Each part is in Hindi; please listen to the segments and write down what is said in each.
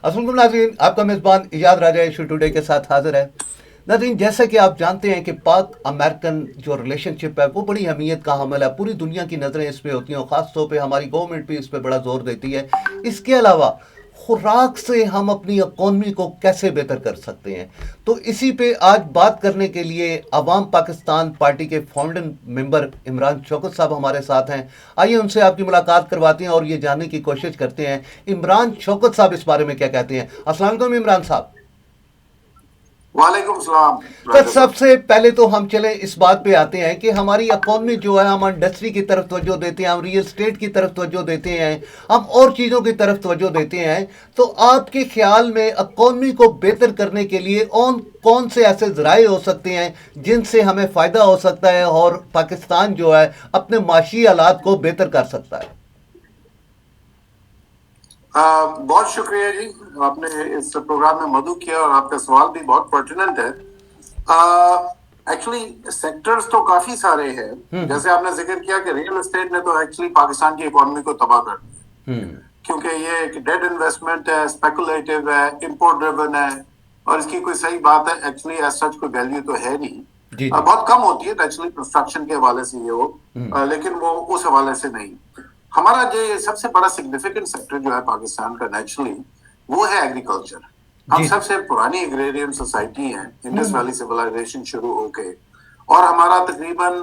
अस्सलाम नाज़रीन, आपका मेज़बान इजाद राजा इशू टुडे के साथ हाजिर है। नाज़रीन, जैसा कि आप जानते हैं कि पाक अमेरिकन जो रिलेशनशिप है वो बड़ी अहमियत का हामिल है। पूरी दुनिया की नज़रें इस पे होती हैं और ख़ास तौर पे हमारी गवर्नमेंट भी इस पे बड़ा जोर देती है। इसके अलावा खुराक से हम अपनी इकॉनमी को कैसे बेहतर कर सकते हैं, तो इसी पे आज बात करने के लिए अवाम पाकिस्तान पार्टी के फाउंडिंग मेंबर इमरान शौकत साहब हमारे साथ हैं। आइए उनसे आपकी मुलाकात करवाते हैं और ये जानने की कोशिश करते हैं इमरान शौकत साहब इस बारे में क्या कहते हैं। अस्सलाम वालेकुम इमरान साहब। वालेकुम सलाम सर, राजा साहब। सबसे पहले तो हम चले इस बात पे आते हैं कि हमारी इकॉनमी जो है, हम इंडस्ट्री की तरफ तवज्जो देते हैं, हम रियल स्टेट की तरफ तवज्जो देते हैं, हम और चीज़ों की तरफ तवज्जो देते हैं। तो आपके ख्याल में इकॉनमी को बेहतर करने के लिए कौन से ऐसे ज़राए हो सकते हैं जिनसे हमें फ़ायदा हो सकता है और पाकिस्तान जो है अपने माशी हालात को बेहतर कर सकता है? बहुत शुक्रिया जी, आपने इस प्रोग्राम में मदु किया और आपका सवाल भी बहुत पर्टिनेंट है। एक्चुअली सेक्टर्स तो काफी सारे हैं। जैसे आपने जिक्र किया कि रियल एस्टेट ने तो एक्चुअली पाकिस्तान की इकोनॉमी को तबाह कर दिया, क्योंकि ये एक डेड इन्वेस्टमेंट है, स्पेकुलेटिव है, इंपोर्ट ड्रिवन है और इसकी कोई सही बात है एक्चुअली एज सच कोई वैल्यू तो है नहीं। जी जी। बहुत कम होती है नेचुरली कंस्ट्रक्शन के हवाले से ये हो, लेकिन वो उस हवाले से नहीं। हमारा जो सबसे बड़ा सिग्निफिकेंट सेक्टर जो है पाकिस्तान का नेचुरली, वो है एग्रीकल्चर। हम जी जी। सबसे पुरानी एग्रेरियन सोसाइटी है, इंडस वैली सिविलाइजेशन शुरू होके, और हमारा तकरीबन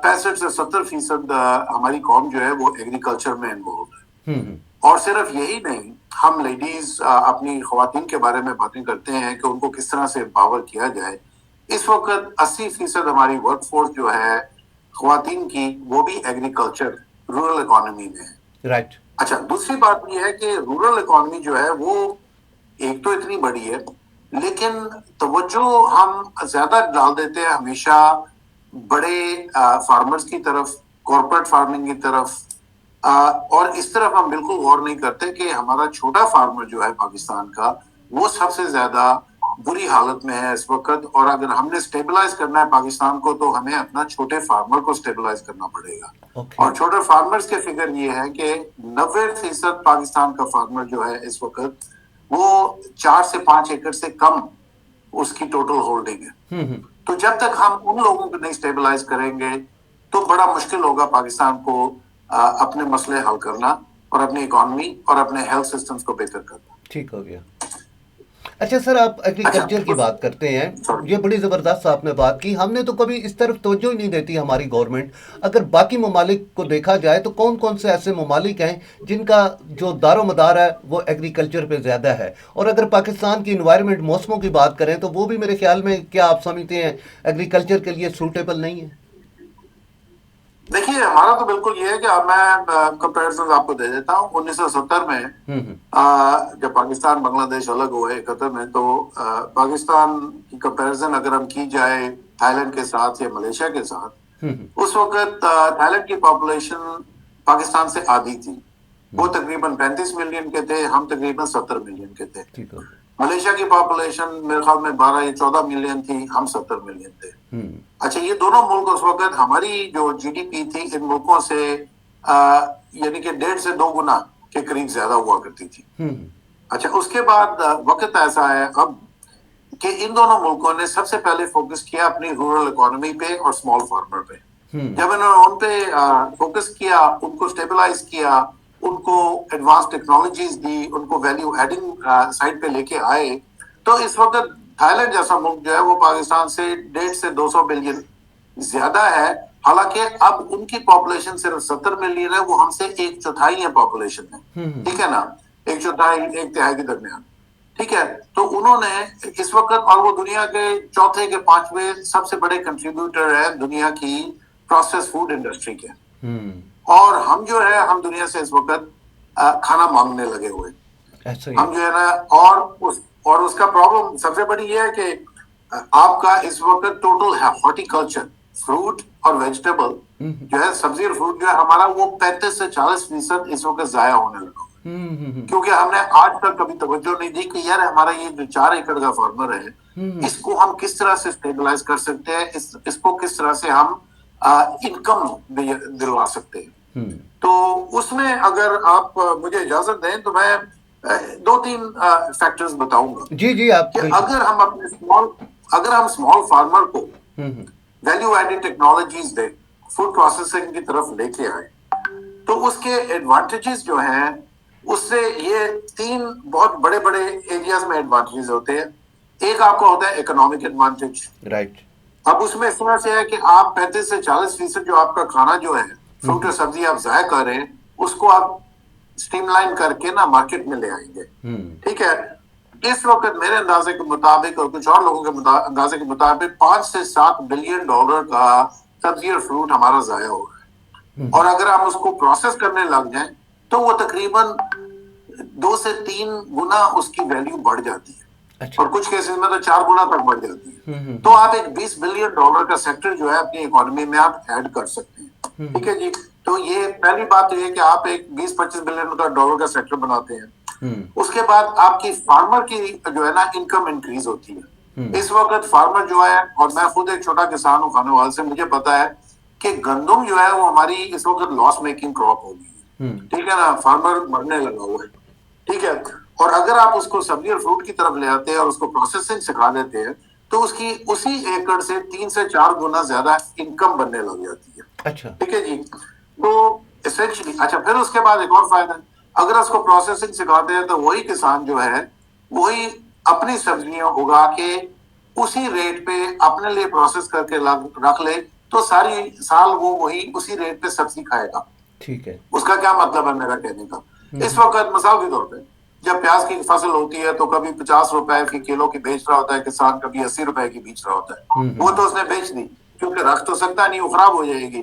65 से 70% हमारी कौम जो है वो एग्रीकल्चर में इन्वॉल्व है। और सिर्फ यही नहीं, हम लेडीज अपनी खवातीन के बारे में बातें करते हैं कि उनको किस तरह से एम्पावर किया जाए। इस वक्त 80% हमारी वर्कफोर्स जो है खवातीन की, वो भी एग्रीकल्चर रूरल इकोनॉमी में है। राइट। अच्छा, दूसरी बात यह है कि रूरल इकोनॉमी जो है वो एक तो इतनी बड़ी है, लेकिन तवज्जो हम ज्यादा डाल देते हैं हमेशा बड़े फार्मर्स की तरफ, कॉर्पोरेट फार्मिंग की तरफ, और इस तरफ हम बिल्कुल गौर नहीं करते कि हमारा छोटा फार्मर जो है पाकिस्तान का, वो सबसे ज्यादा बुरी हालत में है इस वक्त। और अगर हमने स्टेबलाइज करना है पाकिस्तान को, तो हमें अपना छोटे फार्मर को स्टेबलाइज करना पड़ेगा। ओके। और छोटे फार्मर्स के फिगर ये है कि 90% पाकिस्तान का फार्मर जो है इस वक्त, वो 4 से 5 एकड़ से कम उसकी टोटल होल्डिंग है। तो जब तक हम उन लोगों को नहीं स्टेबलाइज करेंगे, तो बड़ा मुश्किल होगा पाकिस्तान को अपने मसले हल करना और अपनी इकोनॉमी और अपने हेल्थ सिस्टम्स को बेहतर करना। ठीक हो गया। अच्छा सर, आप अच्छा, एग्रीकल्चर की बात करते हैं, सॉरी। ये बड़ी ज़बरदस्त आपने बात की। हमने तो कभी इस तरफ तवज्जो ही नहीं देती हमारी गवर्नमेंट। अगर बाकी ममालिक को देखा जाए तो कौन कौन से ऐसे ममालिक हैं जिनका जो दारो मदार है वो एग्रीकल्चर पे ज़्यादा है? और अगर पाकिस्तान की इन्वायरमेंट मौसमों की बात करें तो वो भी मेरे ख्याल में, क्या आप समझते हैं, एग्रीकल्चर के लिए सूटेबल नहीं है? देखिए, हमारा तो बिल्कुल ये है कि अब मैं कंपेरिजन आपको दे देता हूँ। 1970 में जब पाकिस्तान बांग्लादेश अलग हुए 71 में, तो पाकिस्तान की कंपेरिजन अगर हम की जाए थाईलैंड के साथ या मलेशिया के साथ, उस वक्त थाईलैंड की पॉपुलेशन पाकिस्तान से आधी थी। वो तकरीबन 35 मिलियन के थे, हम तकरीबन 70 मिलियन के थे। ठीक हो। मलेशिया की पॉपुलेशन मेरे ख्याल में 12 या 14 मिलियन थी, हम 70 मिलियन थे। अच्छा, ये दोनों मुल्क उस वक्त हमारी जो जीडीपी थी इन मुल्कों से यानी कि 1.5 से 2 गुना के करीब ज्यादा हुआ करती थी। अच्छा, उसके बाद वक्त ऐसा है अब कि इन दोनों मुल्कों ने सबसे पहले फोकस किया अपनी रूरल इकोनॉमी पे और स्मॉल फार्मर पे। जब इन्होंने उन पे फोकस किया, उनको स्टेबलाइज किया, उनको एडवांस टेक्नोलॉजीज दी, उनको वैल्यू एडिंग साइड पे लेके आए, तो इस वक्त थाईलैंड जैसा मुल्क जो है वो पाकिस्तान से 150 से 200 बिलियन ज्यादा है। हालांकि अब उनकी पॉपुलेशन सिर्फ 70 मिलियन है, वो हमसे एक चौथाई है पॉपुलेशन में। ठीक है ना, एक चौथाई एक तिहाई के दरमियान। ठीक है, तो उन्होंने इस वक्त, और वो दुनिया के चौथे के पांचवें सबसे बड़े कंट्रीब्यूटर है दुनिया की प्रोसेस फूड इंडस्ट्री के। और हम जो है, हम दुनिया से इस वक्त खाना मांगने लगे हुए। ऐसा ही हम है। जो है ना, और उसका प्रॉब्लम सबसे बड़ी ये है कि आपका इस वक्त टोटल है हॉर्टिकल्चर, फ्रूट और वेजिटेबल जो है, सब्जी और फ्रूट जो है हमारा, वो 35 से 40% इस वक्त जाया होने लगा। क्योंकि हमने आज तक कभी तवज्जो नहीं दी कि यार हमारा ये जो 4 एकड़ का फार्मर है, इसको हम किस तरह से स्टेबलाइज कर सकते हैं, इसको किस तरह से हम इनकम दिलवा सकते हैं। तो उसमें अगर आप मुझे इजाजत दें तो मैं दो तीन फैक्टर्स बताऊंगा जी जी, आप कि बिल्कुल। अगर हम स्मॉल फार्मर को हम्म। वैल्यू एडेड टेक्नोलॉजीज दें, फूड प्रोसेसिंग की तरफ लेके आए, तो उसके एडवांटेजेस जो हैं, उससे ये तीन बहुत बड़े बड़े एरियाज में एडवांटेजेस होते हैं। एक आपको होता है इकोनॉमिक एडवांटेज। राइट। अब उसमें इस तरह से है कि आप 35 से 40% जो आपका खाना जो है, फ्रूट और सब्जी आप जाया कर रहे हैं, उसको आप स्ट्रीमलाइन करके ना मार्केट में ले आएंगे। हम्म। ठीक है। इस वक्त मेरे अंदाजे के मुताबिक और कुछ और लोगों के अंदाजे के मुताबिक $5 से $7 बिलियन का सब्जी और फ्रूट हमारा जाया हो रहा है। और अगर हम उसको प्रोसेस करने लग जाएं तो वो तकरीबन 2 से 3 गुना उसकी वैल्यू बढ़ जाती है। अच्छा। और कुछ केसेस में तो 4 गुना तक बढ़ जाती है। तो आप एक $20 बिलियन का सेक्टर जो है अपनी इकोनॉमी में आप ऐड कर सकते हैं। ठीक है जी। तो ये पहली बात तो ये कि आप एक 20-25 बिलियन का सेक्टर बनाते हैं। उसके बाद आपकी फार्मर की जो है ना इनकम इंक्रीज होती है। इस वक्त फार्मर जो है, और मैं खुद एक छोटा किसान हूँ खानेवाल से, मुझे पता है कि गंदम जो है वो हमारी इस वक्त लॉस मेकिंग क्रॉप हो गई है। ठीक है ना, फार्मर मरने लगा हुआ है। ठीक है। और अगर आप उसको सब्जी और फ्रूट की तरफ ले आते हैं और उसको प्रोसेसिंग सिखा देते हैं, तो उसकी उसी एकड़ से 3 से 4 गुना ज्यादा इनकम बनने लग जाती है। अच्छा। ठीक है जी। तो एसेंशियली, अच्छा, फिर उसके बाद एक और फायदा है, अगर उसको प्रोसेसिंग सिखाते हैं तो वही किसान जो है वही अपनी सब्जियां उगा के उसी रेट पे अपने लिए प्रोसेस करके रख ले, तो सारी साल वो वही उसी रेट पे सब्जी खाएगा। ठीक है। उसका क्या मतलब है मेरा कहने का? इस वक्त मिसाल के तौर पे जब प्याज की फसल होती है तो कभी 50 रुपए की किलो की बेच रहा होता है किसान, कभी 80 रुपए की बेच रहा होता है। वो तो उसने बेच दी, क्योंकि रख तो सकता नहीं, वो खराब हो जाएगी।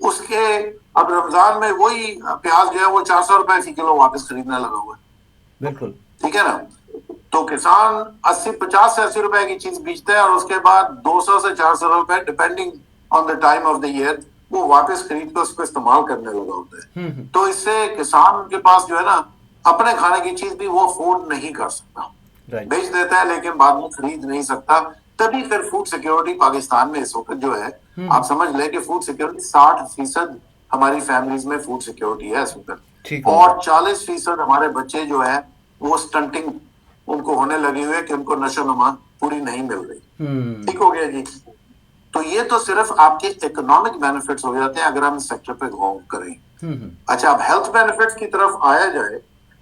उसके अब रमजान में वही प्याज जो है वो 400 रुपए की किलो वापस खरीदने लगा हुआ है। बिल्कुल। ठीक है ना। तो किसान 50 से 80 रुपए की चीज बेचता है और उसके बाद 200 से 400 रुपए depending on the time of the year वो वापस खरीद कर उसको इस्तेमाल करने लगा होता है। तो इससे किसान के पास जो है ना अपने खाने की चीज भी वो अफोर्ड नहीं कर सकता, राइट। बेच देता है लेकिन बाद में खरीद नहीं सकता। तभी फिर फूड सिक्योरिटी पाकिस्तान में इस वक्त जो है, आप समझ लें कि फूड सिक्योरिटी 60% हमारी फैमिलीज में फूड सिक्योरिटी है इस वक्त। ठीक हो और गया। 40% हमारे बच्चे जो है वो स्टंटिंग उनको होने लगी हुई है कि उनको नशो नुमा पूरी नहीं मिल रही। ठीक हो गया जी। तो ये तो सिर्फ आपके इकोनॉमिक बेनिफिट्स हो जाते हैं अगर हम इस सेक्टर पे गौर करें। अच्छा, अब हेल्थ बेनिफिट्स की तरफ आया जाए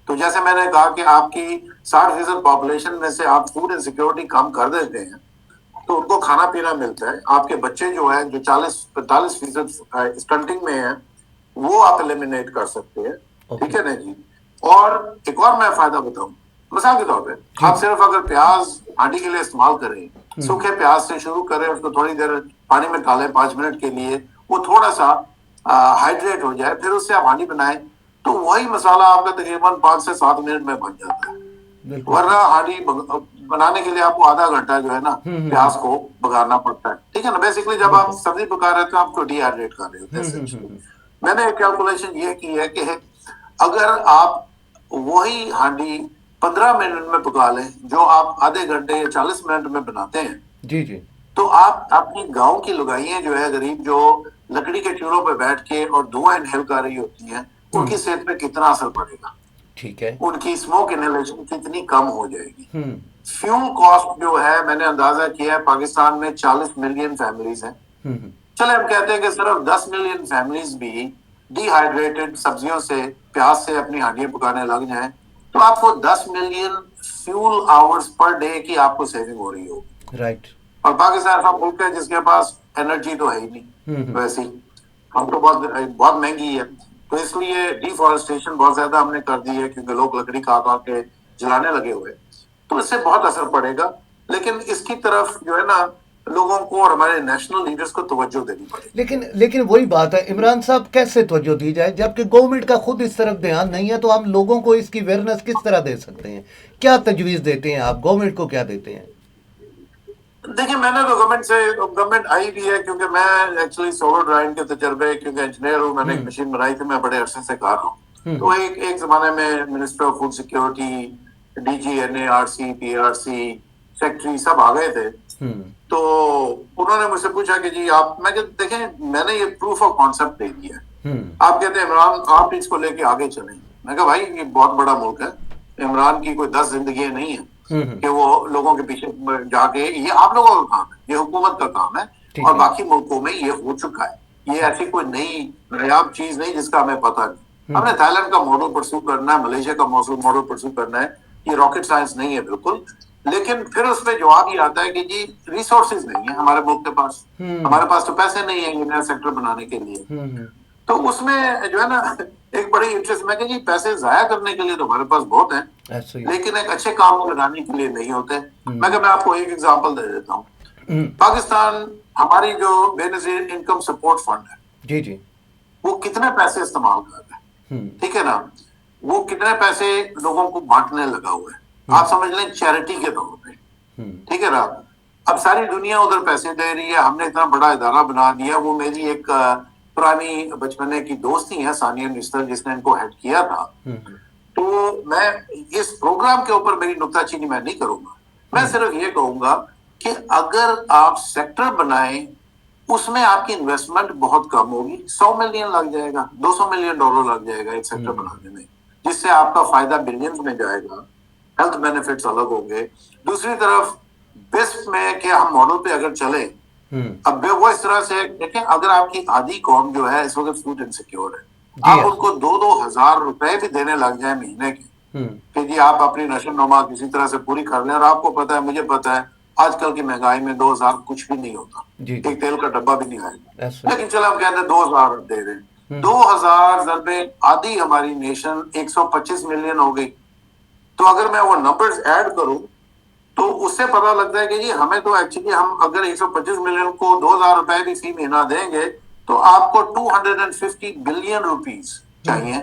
तो जैसे मैंने कहा कि आपकी 60% पॉपुलेशन में से आप फूड इनसिक्योरिटी कम कर देते हैं तो उनको खाना पीना मिलता है। आपके बच्चे जो है जो 40-45% स्टंटिंग में है वो आप एलिमिनेट कर सकते हैं। ठीक है ना जी। और एक और मैं फायदा बताऊं, मिसाल के तौर पे जी। आप सिर्फ अगर प्याज हांडी के लिए इस्तेमाल करें, सूखे प्याज से शुरू करें, उसको थोड़ी देर पानी में डालें 5 मिनट के लिए, वो थोड़ा सा हाइड्रेट हो जाए, फिर उससे आप हांडी बनाएं, तो वही मसाला आपका तकरीबन 5 से 7 मिनट में बन जाता है। बिल्कुल। वरना हांडी बनाने के लिए आपको आधा घंटा जो है ना प्याज को बघारना पड़ता है। ठीक है ना। बेसिकली जब आप सब्जी पका रहे थे आपको डिहाइड्रेट कर रहे होते हैं। मैंने एक कैलकुलेशन ये की है कि अगर आप वही हांडी 15 मिनट में पका लें जो आप आधे घंटे या 40 मिनट में बनाते हैं, जी जी। तो आप अपनी गांव की लुगाइयां जो है गरीब, जो लकड़ी के चूल्हों पर बैठ के और धुआं इनहेल कर रही होती हैं, उनकी सेहत पे कितना असर पड़ेगा, ठीक है। उनकी स्मोक इनहेलेशन कितनी कम हो जाएगी। फ्यूल कॉस्ट जो है मैंने अंदाजा किया है पाकिस्तान में 40 मिलियन फैमिलीज हैं। चले हम कहते हैं कि सिर्फ 10 मिलियन फैमिलीज भी डिहाइड्रेटेड सब्जियों से प्याज से अपनी हांडियां पकाने लग जाएं तो आपको 10 million fuel hours per day की आपको सेविंग हो रही होगी। राइट। और पाकिस्तान ऐसा मुल्क है जिसके पास एनर्जी तो है ही नहीं वैसी, हम तो बहुत बहुत महंगी है। तो इसलिए डिफॉरेस्टेशन बहुत ज्यादा हमने कर दी है क्योंकि लोग लकड़ी काट काट के जलाने लगे हुए, तो इससे बहुत असर पड़ेगा। लेकिन इसकी तरफ जो है ना लोगों को और हमारे नेशनल लीडर्स को तवज्जो देनी पड़ेगी। लेकिन वही बात है इमरान साहब, कैसे तवज्जो दी जाए जबकि गवर्नमेंट का खुद इस तरफ ध्यान नहीं है? तो हम लोगों को इसकी अवेयरनेस किस तरह दे सकते हैं? क्या तजवीज़ देते हैं आप, गवर्नमेंट को क्या देते हैं? देखिए, मैंने तो गवर्नमेंट आई भी है क्योंकि मैं एक्चुअली सोलर ड्राइंग के तजर्बे, क्योंकि इंजीनियर हूँ, मैंने एक मशीन बनाई थी, मैं बड़े अरसे से कर रहा हूँ। तो एक जमाने में minister of food security, DG, NARC, PRC secretary सब आ गए थे। तो उन्होंने मुझसे पूछा कि जी आप, मैं कहते देखें मैंने ये प्रूफ ऑफ कॉन्सेप्ट दे दिया है, आप कहते हैं इमरान आप इसको लेके आगे चलें। मैं कहा भाई ये बहुत बड़ा मुल्क है, इमरान की कोई 10 जिंदगियां नहीं है कि वो लोगों के पीछे जाके, ये आप लोगों का काम है, ये हुकूमत का काम है, ठीक और है। बाकी मुल्कों में ये हो चुका है। ये ऐसी कोई नई नायाब चीज नहीं जिसका हमें पता नहीं। हमने थाईलैंड का मॉडल परस्यू करना है, मलेशिया का मॉडल परस्यू करना है, ये रॉकेट साइंस नहीं है बिल्कुल। लेकिन फिर उसमें जवाब ये आता है कि जी रिसोर्सेज नहीं है हमारे मुल्क के पास, हमारे पास तो पैसे नहीं है ये नया सेक्टर बनाने के लिए। तो उसमें जो है ना एक बड़ी इंटरेस्ट में कि जी पैसे जाया करने के लिए तो हमारे पास बहुत है, ऐसे ही। लेकिन एक अच्छे काम में लगाने के लिए नहीं होते। मैं आपको एक एग्जांपल दे देता हूँ। पाकिस्तान, हमारी जो बेनजीर इनकम सपोर्ट फंड है, जी जी। वो कितने पैसे इस्तेमाल कर रहा है, ठीक है ना, वो कितने पैसे लोगों को बांटने लगा हुआ है, आप समझ लें चैरिटी के तौर पे, ठीक है ना। अब सारी दुनिया उधर पैसे दे रही है, हमने इतना बड़ा इदारा बना दिया। वो मेरी एक पुरानी बचपने की दोस्त ही है सानिया निस्तर, जिसने इनको हेड किया था। तो मैं इस प्रोग्राम के ऊपर मेरी नुक्ताचीनी मैं नहीं करूंगा, मैं सिर्फ ये कहूंगा कि अगर आप सेक्टर बनाएं, उसमें आपकी इन्वेस्टमेंट बहुत कम होगी, 100 मिलियन लग जाएगा, 200 मिलियन डॉलर लग जाएगा एक सेक्टर बनाने में, जिससे आपका फायदा बिलियंस में जाएगा, हेल्थ बेनिफिट्स अलग होंगे। दूसरी तरफ बेस्ट में कि हम मॉडल पे अगर चले, अब वो इस तरह से देखें, अगर आपकी आधी कौम जो है इस वक्त फूड इनसिक्योर है, आप उनको 2-2 हजार रुपए भी देने लग जाए महीने के, कि जी आप अपनी नशो नुमा किसी तरह से पूरी कर लें, और आपको पता है, मुझे पता है, आजकल की महंगाई में 2000 कुछ भी नहीं होता, एक तेल का डब्बा भी नहीं आएगा, लेकिन चलो हम कहते हैं 2000 दे दें, 2000 ज़रबे आधी हमारी नेशन 125 मिलियन हो गई। तो अगर मैं वो नंबर्स ऐड करूं तो उससे पता लगता है कि जी हमें तो एक्चुअली, हम अगर 125 मिलियन को 2000 रुपए भी फी महीना देंगे तो आपको 250 बिलियन रुपीस चाहिए,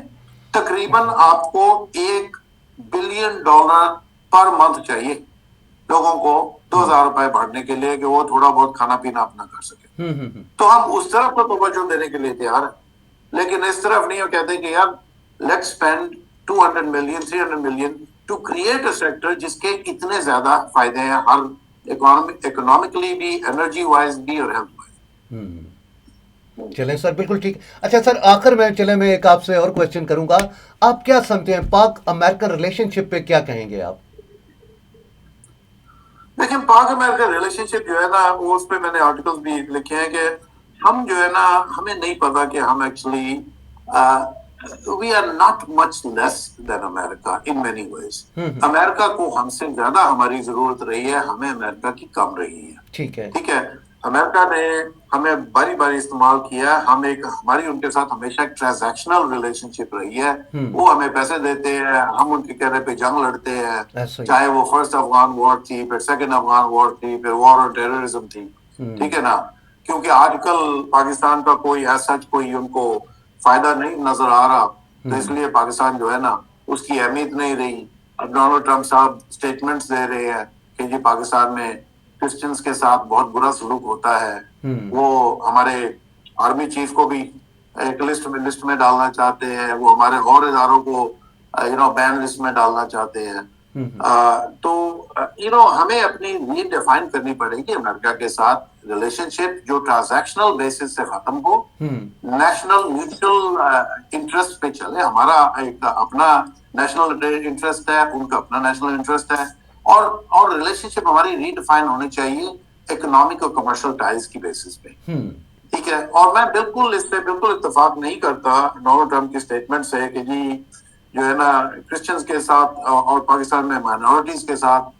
तकरीबन आपको $1 बिलियन पर मंथ चाहिए लोगों को 2000 रुपए भरने के लिए, कि वो थोड़ा बहुत खाना पीना अपना कर सके। तो हम उस तरफ तो तवज्जो देने के लिए तैयार है, लेकिन इस तरफ नहीं। हो कहते कि यार let's spend 200 million 300 million to create a sector जिसके इतने ज्यादा फायदे हैं, हर इकोनॉमिकली भी, एनर्जी वाइज भी और हेल्थ वाइज। चलें सर, बिल्कुल ठीक। अच्छा सर, आखिर में चले मैं एक आपसे और क्वेश्चन करूंगा, आप क्या समझते हैं पाक अमेरिकन रिलेशनशिप पे क्या कहेंगे आप? देखिए, पाक अमेरिका रिलेशनशिप जो है ना, वो उस पर मैंने आर्टिकल्स भी लिखे हैं कि हम जो है ना, हमें नहीं पता कि हम actually we are not much less than America in many ways. America को हमसे ज्यादा हमारी जरूरत रही है, हमें अमेरिका की कम रही है। ठीक है, ठीक है। अमेरिका ने हमें बारी बारी इस्तेमाल किया, हम एक, हमारी उनके साथ हमेशा एक ट्रांजैक्शनल रिलेशनशिप रही है। वो हमें पैसे देते हैं, हम उनके कहने पे जंग लड़ते हैं, चाहे वो फर्स्ट अफगान वॉर थी, फिर सेकंड अफगान वॉर थी, फिर वॉर ऑन टेररिज्म थी, ठीक है ना। क्योंकि आजकल पाकिस्तान का कोई ऐसा कोई उनको फायदा नहीं नजर आ रहा, तो इसलिए पाकिस्तान जो है ना, उसकी अहमियत नहीं रही। अब डोनाल्ड ट्रंप साहब स्टेटमेंट्स दे रहे हैं कि जी पाकिस्तान में क्रिश्चियंस के साथ बहुत बुरा सलूक होता है। वो हमारे आर्मी चीफ को भी एक लिस्ट में डालना चाहते हैं, वो हमारे और इदारों को बैन लिस्ट में डालना चाहते हैं। तो हमें अपनी नीड डिफाइन करनी पड़ेगी अमेरिका के साथ रिलेशनशिप, जो ट्रांजैक्शनल बेसिस से खत्म हो, नेशनल म्यूचुअल इंटरेस्ट पे चले। हमारा एक अपना नेशनल इंटरेस्ट है, उनका अपना नेशनल इंटरेस्ट है, और रिलेशनशिप हमारी रीडिफाइन होनी चाहिए इकोनॉमिक और कमर्शियल टाइज की बेसिस पे, ठीक है। और मैं बिल्कुल इस पे बिल्कुल इत्तेफाक नहीं करता डोनाल्ड ट्रंप की स्टेटमेंट से कि जी जो है ना क्रिश्चियंस के साथ और पाकिस्तान में माइनॉरिटीज के साथ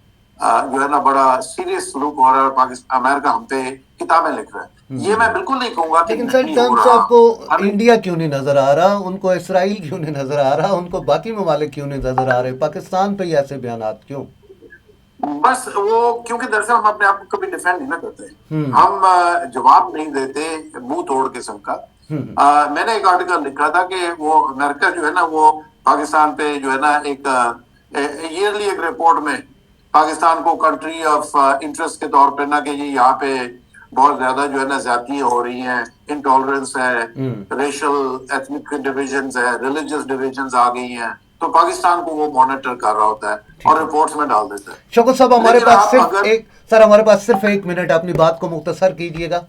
जो है ना बड़ा सीरियस सलूक हो रहा है, और पाकिस्तान अमेरिका हम पे किताबें लिख रहा है। ये मैं बिल्कुल नहीं कहूंगा कि लेकिन सर, नहीं हो ट्रंप रहा। साहब को इंडिया क्यों नहीं नजर आ रहा, उनको इसराइल क्यों नहीं नजर आ रहा, उनको बाकी ममालिक क्यों नहीं नजर आ रहे, पाकिस्तान पे ऐसे बयानात क्यों? बस वो क्योंकि दरअसल हम अपने आप को कभी डिफेंड नहीं ना करते, हम जवाब नहीं देते मुंह तोड़ किस्म का। मैंने एक आर्टिकल लिखा था कि वो अमेरिका जो है ना, वो पाकिस्तान पे जो है ना एक ईयरली एक रिपोर्ट में पाकिस्तान को कंट्री ऑफ इंटरेस्ट के तौर पे ना, कि ये यहाँ पे बहुत ज्यादा जो है ना ज्यादतियां हो रही हैं, इंटॉलरेंस है, रेशियल एथनिक डिविजन्स है, रिलीजियस डिविजन्स आ गई हैं, तो पाकिस्तान को वो मॉनिटर कर रहा होता है और रिपोर्ट्स में डाल देता है। शौकत साहब, हमारे पास सिर्फ एक मिनट, अपनी बात को मुख्तसर कीजिएगा।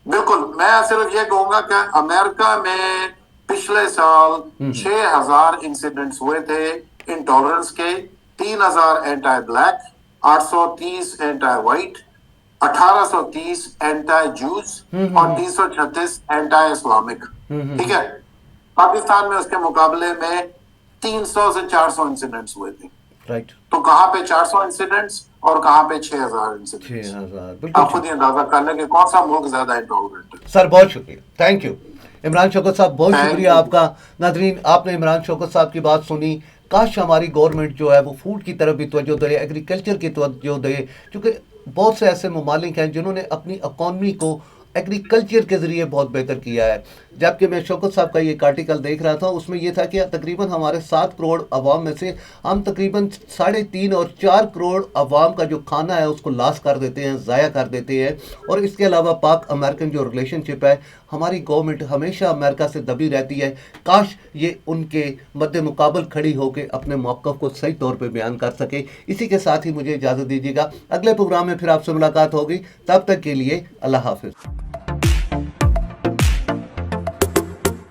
बिल्कुल, मैं सिर्फ ये कहूंगा कि अमेरिका में पिछले साल 6000 इंसिडेंट्स हुए थे इंटॉलरेंस के, 3000 anti black, 830 anti white, 1830 anti juice और 336 एंटी इस्लामिक। ठीक है। पाकिस्तान में उसके मुकाबले में 300 से 400 इंसिडेंट्स हुए थे। राइट। तो कहां पे 400 इंसिडेंट्स और कहां पे 6000 इंसिडेंट्स? 6000, आप बिल्कुल खुद ठीक। ही अंदाजा कर लें कि कौन सा मुल्क ज्यादा इंटॉलरेंट है। सर बहुत शुक्रिया, थैंक यू। इमरान शौकत साहब बहुत थैंक शुक्रिया यू। आपका। नाजरीन, आपने इमरान शौकत साहब की बात सुनी। काश हमारी गवर्नमेंट जो है वो फूड की तरफ भी तवज्जो दे, एग्रीकल्चर की तवज्जो दे, क्योंकि बहुत से ऐसे ममालिक हैं जिन्होंने अपनी इकॉनमी को एग्रीकल्चर के ज़रिए बहुत बेहतर किया है। जबकि मैं शौकत साहब का एक आर्टिकल देख रहा था, उसमें यह था कि तकरीबन हमारे 7 करोड़ अवाम में से हम तकरीबन 3.5 और 4 करोड़ अवाम का जो खाना है उसको लॉस कर देते हैं, ज़ाया कर देते हैं। और इसके अलावा पाक अमेरिकन जो रिलेशनशिप है, हमारी गवर्नमेंट हमेशा अमेरिका से दबी रहती है। काश ये उनके मद्दे मुकाबल खड़ी होकर अपने मौक़िफ़ को सही तौर पे बयान कर सके। इसी के साथ ही मुझे इजाज़त दीजिएगा, अगले प्रोग्राम में फिर आपसे मुलाकात होगी। तब तक के लिए अल्लाह हाफ़िज़।